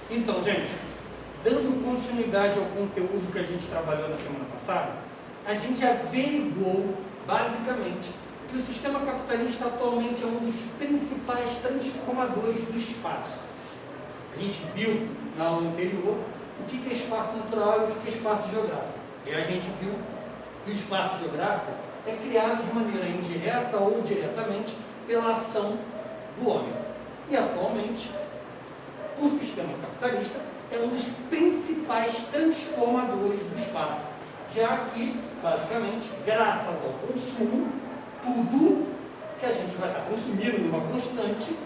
Então, gente, dando continuidade ao conteúdo que a gente trabalhou na semana passada, a gente averiguou, basicamente, que o sistema capitalista atualmente é um dos principais transformadores do espaço. A gente viu na aula anterior o que é espaço natural e o que é espaço geográfico. E a gente viu que o espaço geográfico é criado de maneira indireta ou diretamente pela ação do homem. E atualmente, o sistema capitalista é um dos principais transformadores do espaço, já que, basicamente, graças ao consumo, tudo que a gente vai estar consumindo numa constante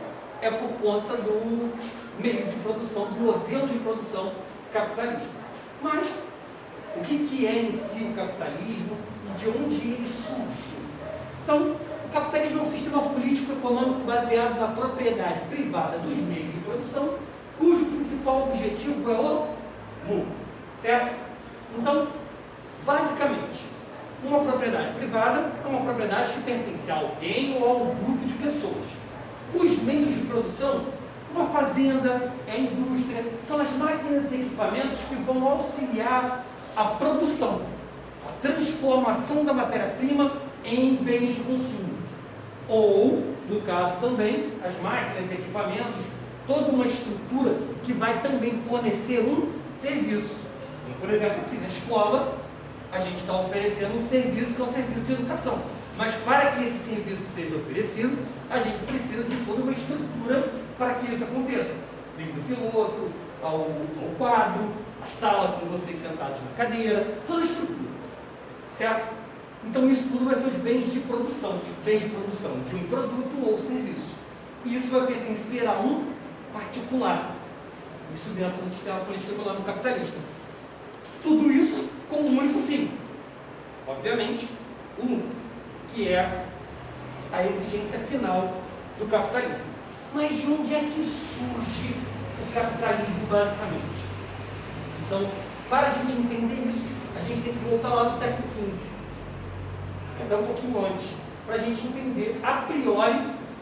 é por conta do meio de produção, do modelo de produção capitalista. Mas, o que é em si o capitalismo e de onde ele surge? Então, o capitalismo é um sistema político-econômico baseado na propriedade privada dos meios de produção, cujo principal objetivo é o lucro, certo? Então, basicamente, uma propriedade privada é uma propriedade que pertence a alguém ou a um grupo de pessoas. Os meios de produção, uma fazenda, a indústria, são as máquinas e equipamentos que vão auxiliar a produção, a transformação da matéria-prima em bens de consumo. Ou, no caso também, as máquinas e equipamentos, toda uma estrutura que vai também fornecer um serviço. Então, por exemplo, aqui na escola, a gente está oferecendo um serviço que é o serviço de educação. Mas para que esse serviço seja oferecido, a gente precisa de toda uma estrutura para que isso aconteça. Desde o piloto, ao quadro, a sala com vocês sentados na cadeira, toda a estrutura. Certo? Então isso tudo vai ser os bens de produção de um produto ou serviço. E isso vai pertencer a um particular. Isso dentro do sistema político econômico capitalista. Tudo isso com um único fim. Obviamente, o lucro, que é a exigência final do capitalismo. Mas de onde é que surge o capitalismo, basicamente? Então, para a gente entender isso, a gente tem que voltar lá no século XV, até um pouquinho antes, para a gente entender, a priori,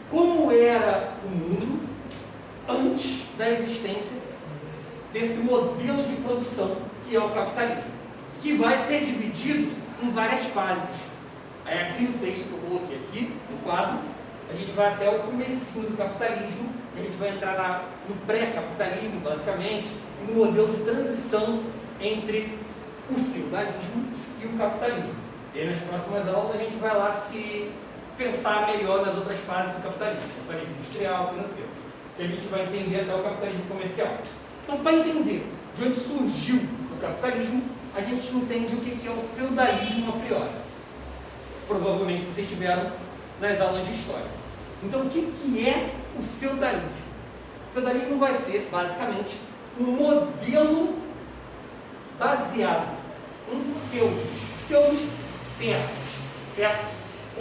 como era o mundo antes da existência desse modelo de produção que é o capitalismo, que vai ser dividido em várias fases. Aí aqui no texto que eu coloquei aqui, no quadro, a gente vai até o comecinho do capitalismo, e a gente vai entrar no pré-capitalismo, basicamente, e no modelo de transição entre o feudalismo e o capitalismo. E aí, nas próximas aulas, a gente vai lá se pensar melhor nas outras fases do capitalismo industrial, financeiro, que a gente vai entender até o capitalismo comercial. Então, para entender de onde surgiu o capitalismo, a gente entende o que é o feudalismo a priori. Provavelmente vocês tiveram nas aulas de história. Então, o que é o feudalismo? O feudalismo vai ser, basicamente, um modelo baseado em feudos, terras, certo?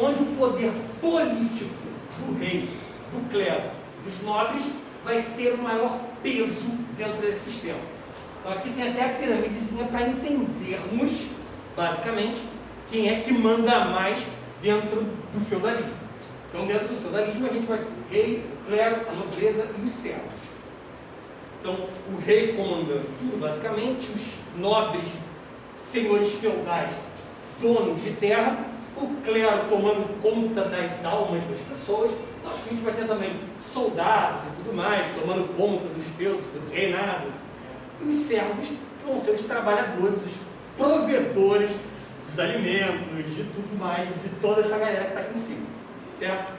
Onde o poder político do rei, do clero, dos nobres, vai ter o maior peso dentro desse sistema. Então, aqui tem até a piramidezinha para entendermos, basicamente, quem é que manda mais dentro do feudalismo. Então, dentro do feudalismo, a gente vai ter o rei, o clero, a nobreza e os servos. Então, o rei comandando tudo, basicamente, os nobres, senhores feudais, donos de terra, o clero tomando conta das almas das pessoas. Então, acho que a gente vai ter também soldados e tudo mais, tomando conta dos feudos, do reinado. E os servos, que vão ser os trabalhadores, os provedores dos alimentos, de tudo mais, de toda essa galera que está aqui em cima, certo?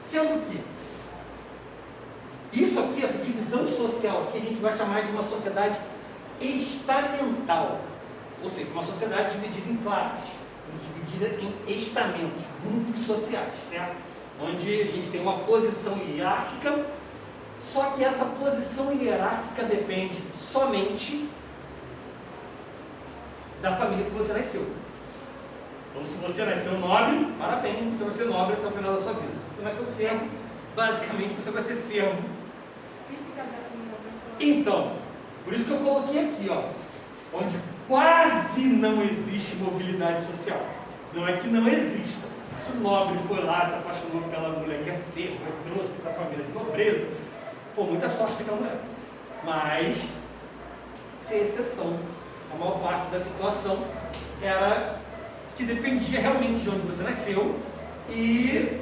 Sendo que isso aqui, essa divisão social aqui, a gente vai chamar de uma sociedade estamental, ou seja, uma sociedade dividida em classes, dividida em estamentos, grupos sociais, certo? Onde a gente tem uma posição hierárquica, só que essa posição hierárquica depende somente da família que você nasceu. Então, se você nasceu nobre, parabéns, você vai ser nobre até o final da sua vida. Se você nasceu servo, basicamente você vai ser servo. Então, por isso que eu coloquei aqui, ó, onde quase não existe mobilidade social. Não é que não exista. Se o nobre foi lá, se apaixonou pela mulher que é serva, trouxe para a família de nobreza, pô, muita sorte daquela mulher. mas sem exceção. A maior parte da situação era que dependia realmente de onde você nasceu, e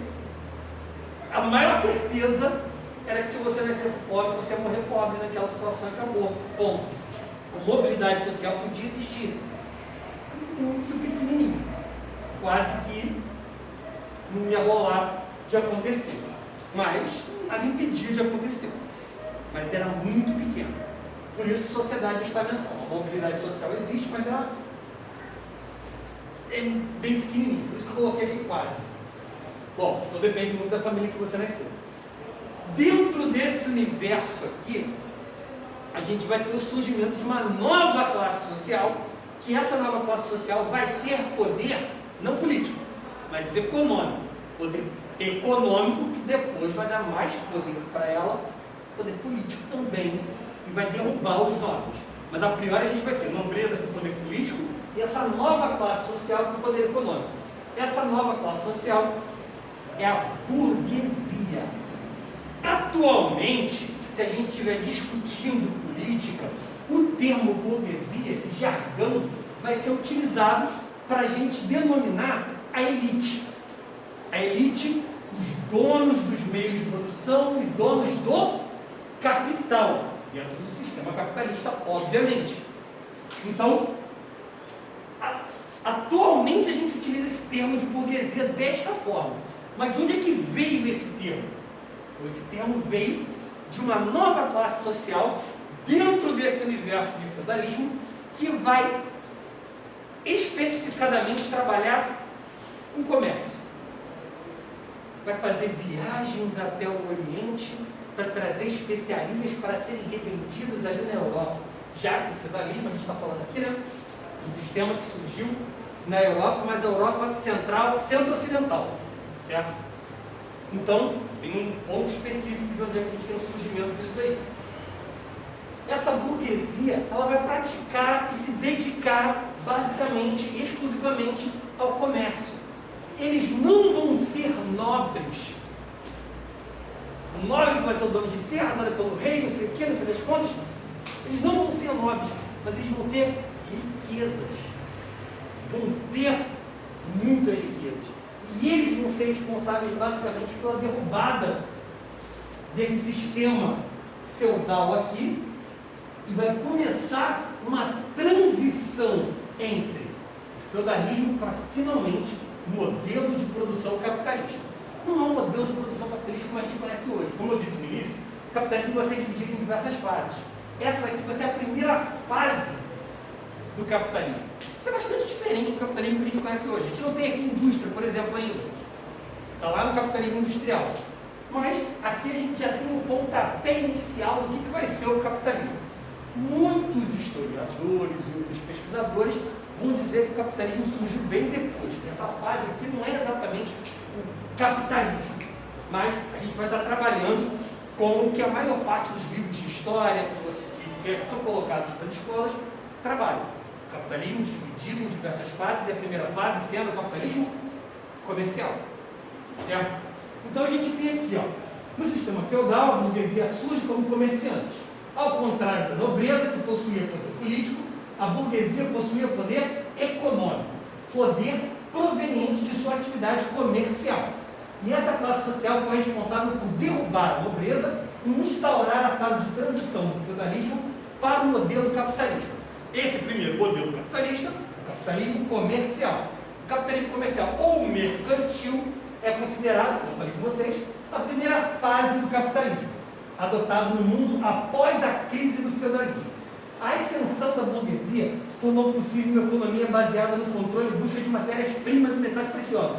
a maior certeza era que se você nascesse pobre, você ia morrer pobre naquela situação e acabou. Ponto. A mobilidade social podia existir. Muito pequenininho. Quase que não ia rolar de acontecer. Mas nada impedia de acontecer. Mas era muito pequeno. Por isso, sociedade estamental. A mobilidade social existe, mas ela é bem pequenininha. Por isso que eu coloquei aqui quase. Bom, então depende muito da família que você nasceu. Dentro desse universo aqui, a gente vai ter o surgimento de uma nova classe social, que essa nova classe social vai ter poder, não político, mas econômico. Poder econômico que depois vai dar mais poder para ela, poder político também, e vai derrubar os nobres. Mas a priori a gente vai ter nobreza com poder político e essa nova classe social com poder econômico. Essa nova classe social é a burguesia. Atualmente, se a gente estiver discutindo política, o termo burguesia, esse jargão, vai ser utilizado para a gente denominar a elite. A elite, os donos dos meios de produção e donos do capital, dentro do sistema capitalista, obviamente. Então, atualmente a gente utiliza esse termo de burguesia desta forma. Mas de onde é que veio esse termo? Esse termo veio de uma nova classe social dentro desse universo de feudalismo que vai especificadamente trabalhar com comércio. Vai fazer viagens até o Oriente para trazer especiarias para serem revendidas ali na Europa. Já que o feudalismo, a gente está falando aqui, né? Um sistema que surgiu na Europa, mas a Europa central, centro-ocidental, certo? Então, tem um ponto específico de onde a gente tem o surgimento disso daí. Essa burguesia, ela vai praticar e se dedicar basicamente, exclusivamente ao comércio. Eles não vão ser nobres. O nobre vai ser o dono de terra, dado pelo rei, não sei o que, não sei das contas. Eles não vão ser nobres, mas eles vão ter riquezas. Vão ter muitas riquezas. E eles vão ser responsáveis basicamente pela derrubada desse sistema feudal aqui, e vai começar uma transição entre o feudalismo para finalmente o modelo de produção capitalista. Não é um modelo de produção capitalista como a gente conhece hoje. Como eu disse no início, o capitalismo vai ser dividido em diversas fases. Essa daqui vai ser a primeira fase do capitalismo. Isso é bastante diferente do capitalismo que a gente conhece hoje. A gente não tem aqui indústria, por exemplo, ainda. Está lá no capitalismo industrial. Mas aqui a gente já tem um pontapé inicial do que vai ser o capitalismo. Muitos historiadores e outros pesquisadores vão dizer que o capitalismo surgiu bem depois. Essa fase aqui não é exatamente o capitalismo. Mas a gente vai estar trabalhando com o que a maior parte dos livros de história que são colocados nas escolas trabalham. O capitalismo dividido em diversas fases, e a primeira fase sendo o capitalismo comercial. Certo? Então a gente tem aqui, ó, no sistema feudal, a burguesia surge como comerciante. Ao contrário da nobreza, que possuía poder político, a burguesia possuía poder econômico, poder proveniente de sua atividade comercial. E essa classe social foi responsável por derrubar a nobreza e instaurar a fase de transição do feudalismo para o modelo capitalista. Esse primeiro modelo capitalista, o capitalismo comercial. O capitalismo comercial ou mercantil é considerado, como eu falei com vocês, a primeira fase do capitalismo, adotado no mundo após a crise do feudalismo. A ascensão da burguesia tornou possível uma economia baseada no controle e busca de matérias-primas e metais preciosos.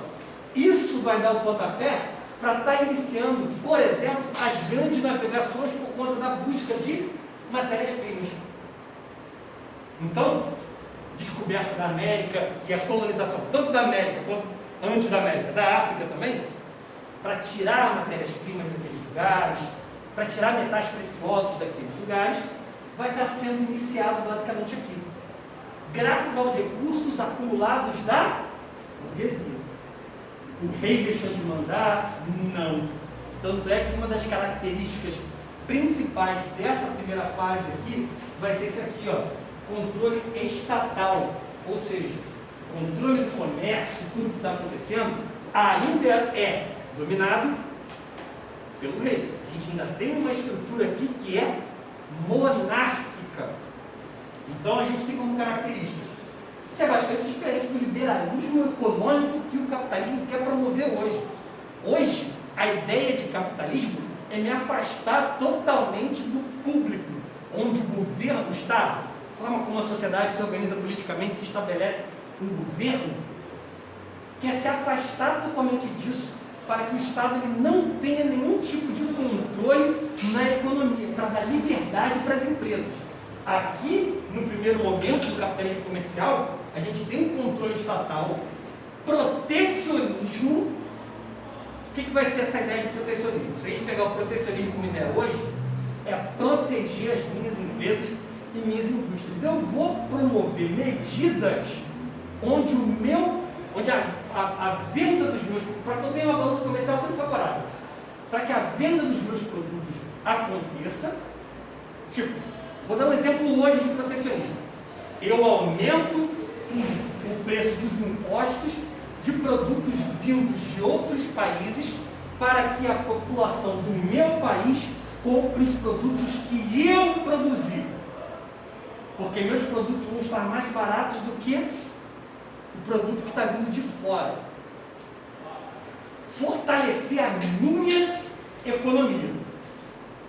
Isso vai dar o pontapé para estar iniciando, por exemplo, as grandes navegações por conta da busca de matérias-primas. Então, descoberta da América e a colonização, tanto da América quanto antes da América, da África também, para tirar matérias-primas daqueles lugares, para tirar metais preciosos daqueles lugares, vai estar sendo iniciado basicamente aqui, graças aos recursos acumulados da burguesia. O rei deixou de mandar? Não. Tanto é que uma das características principais dessa primeira fase aqui vai ser isso aqui, ó, controle estatal, ou seja, controle do comércio, tudo que está acontecendo, ainda é dominado pelo rei. A gente ainda tem uma estrutura aqui que é monárquica. Então a gente tem como características que é bastante diferente do liberalismo econômico que o capitalismo quer promover hoje. Hoje, a ideia de capitalismo é me afastar totalmente do público, onde o governo, o Estado, a forma como a sociedade se organiza politicamente, se estabelece um governo, quer se afastar totalmente disso, para que o Estado ele não tenha nenhum tipo de controle na economia, para dar liberdade para as empresas. Aqui, no primeiro momento do capitalismo comercial, a gente tem um controle estatal, protecionismo. O que vai ser essa ideia de protecionismo? Se a gente pegar o protecionismo como ideia hoje, é proteger as minhas empresas e minhas indústrias. Eu vou promover medidas onde a venda dos meus produtos, para que eu tenha uma balança comercial sempre favorável, para que a venda dos meus produtos aconteça. Tipo, vou dar um exemplo hoje de protecionismo. Eu aumento o preço dos impostos de produtos vindos de outros países para que a população do meu país compre os produtos que eu produzi. Porque meus produtos vão estar mais baratos do que o produto que está vindo de fora. Fortalecer a minha economia.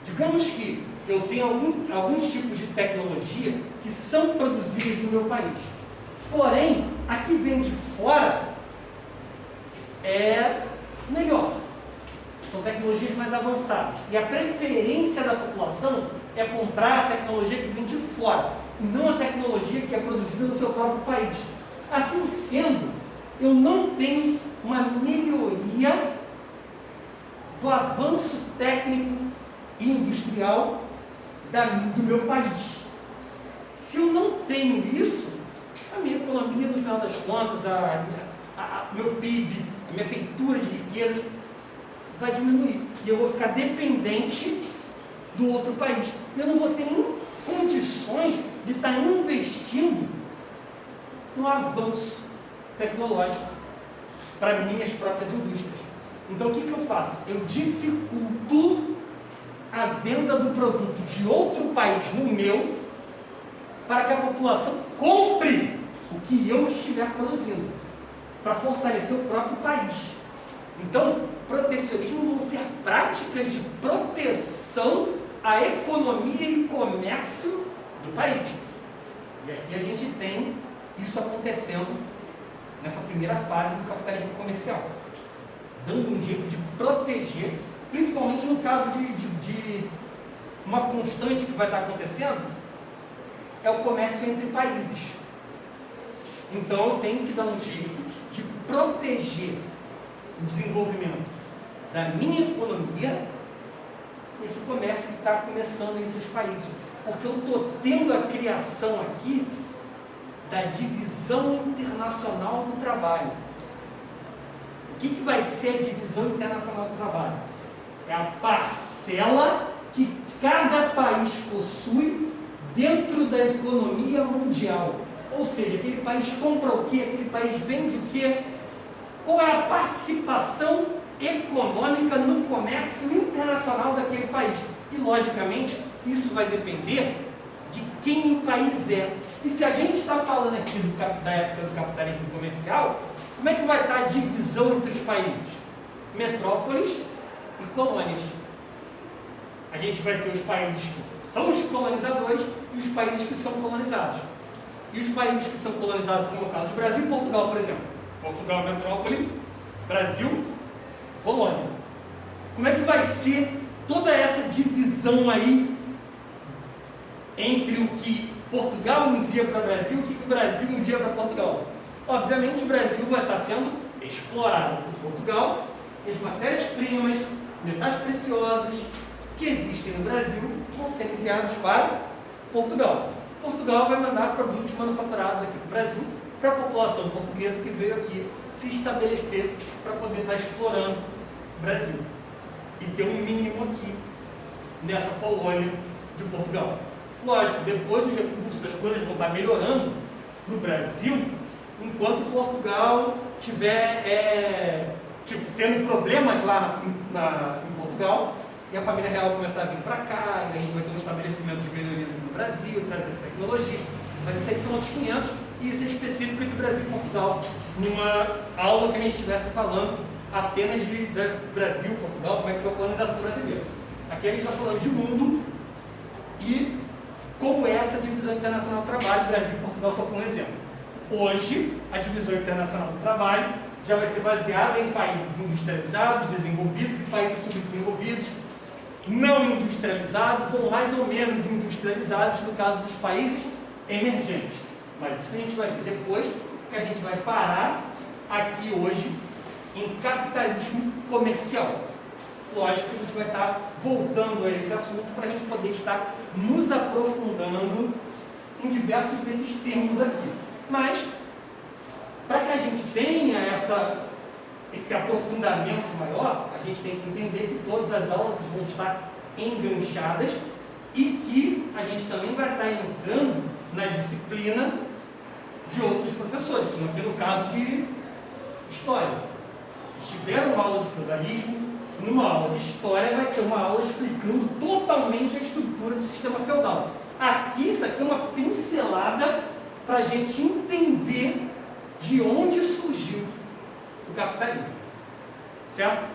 Digamos que eu tenho alguns tipos de tecnologia que são produzidas no meu país. Porém, a que vem de fora é melhor. São tecnologias mais avançadas. E a preferência da população é comprar a tecnologia que vem de fora, e não a tecnologia que é produzida no seu próprio país. Assim sendo, eu não tenho uma melhoria do avanço técnico e industrial do meu país. Se eu não tenho isso, a minha economia, no final das contas, meu PIB, a minha feitura de riqueza vai diminuir. E eu vou ficar dependente do outro país. Eu não vou ter nem condições de estar investindo no avanço tecnológico para minhas próprias indústrias. Então o que eu faço? Eu dificulto a venda do produto de outro país no meu, para que a população compre o que eu estiver produzindo, para fortalecer o próprio país. Então, protecionismo vão ser práticas de proteção à economia e comércio do país. E aqui a gente tem isso acontecendo nessa primeira fase do capitalismo comercial, dando um jeito de proteger, principalmente no caso de uma constante que vai estar acontecendo, é o comércio entre países. Então eu tenho que dar um jeito de proteger o desenvolvimento da minha economia, esse comércio que está começando entre os países. Porque eu estou tendo a criação aqui da divisão internacional do trabalho. O que vai ser a divisão internacional do trabalho? É a parcela que cada país possui dentro da economia mundial. Ou seja, aquele país compra o quê? Aquele país vende o quê? Qual é a participação econômica no comércio internacional daquele país? E, logicamente, isso vai depender de quem o país é. E se a gente está falando aqui da época do capitalismo comercial, como é que vai estar a divisão entre os países? Metrópoles e colônias. A gente vai ter os países que são os colonizadores e os países que são colonizados. E os países que são colonizados, como o caso do Brasil e Portugal, por exemplo. Portugal, metrópole, Brasil, colônia. Como é que vai ser toda essa divisão aí entre o que Portugal envia para o Brasil e o que o Brasil envia para Portugal? Obviamente o Brasil vai estar sendo explorado por Portugal, e as matérias-primas, metais preciosos que existem no Brasil vão ser enviados para Portugal. Portugal vai mandar produtos manufaturados aqui para o Brasil, para a população portuguesa que veio aqui se estabelecer para poder estar explorando o Brasil e ter um mínimo aqui nessa colônia de Portugal. Lógico, depois dos recursos, as coisas vão estar melhorando para o Brasil, enquanto Portugal estiver tendo problemas lá em Portugal, e a família real começar a vir para cá, e a gente vai ter um estabelecimento de melhorias no Brasil, trazer tecnologia, mas isso aí são outros 500, e isso é específico entre Brasil e Portugal, numa aula que a gente estivesse falando apenas de Brasil, Portugal, como é que foi a colonização brasileira. Aqui a gente está falando de mundo, e como essa divisão internacional do trabalho, Brasil e Portugal só foi um exemplo. Hoje, a divisão internacional do trabalho já vai ser baseada em países industrializados, desenvolvidos, e países subdesenvolvidos, não industrializados ou mais ou menos industrializados, no caso dos países emergentes. Mas isso a gente vai ver depois, que a gente vai parar aqui hoje em capitalismo comercial. Lógico que a gente vai estar voltando a esse assunto para a gente poder estar nos aprofundando em diversos desses termos aqui. Mas, para que a gente tenha esse aprofundamento maior, a gente tem que entender que todas as aulas vão estar enganchadas e que a gente também vai estar entrando na disciplina de outros professores, como aqui no caso de História. Se tiver uma aula de feudalismo, numa aula de História vai ser uma aula explicando totalmente a estrutura do sistema feudal. Aqui, isso aqui é uma pincelada para a gente entender de onde surgiu o capitalismo. Certo?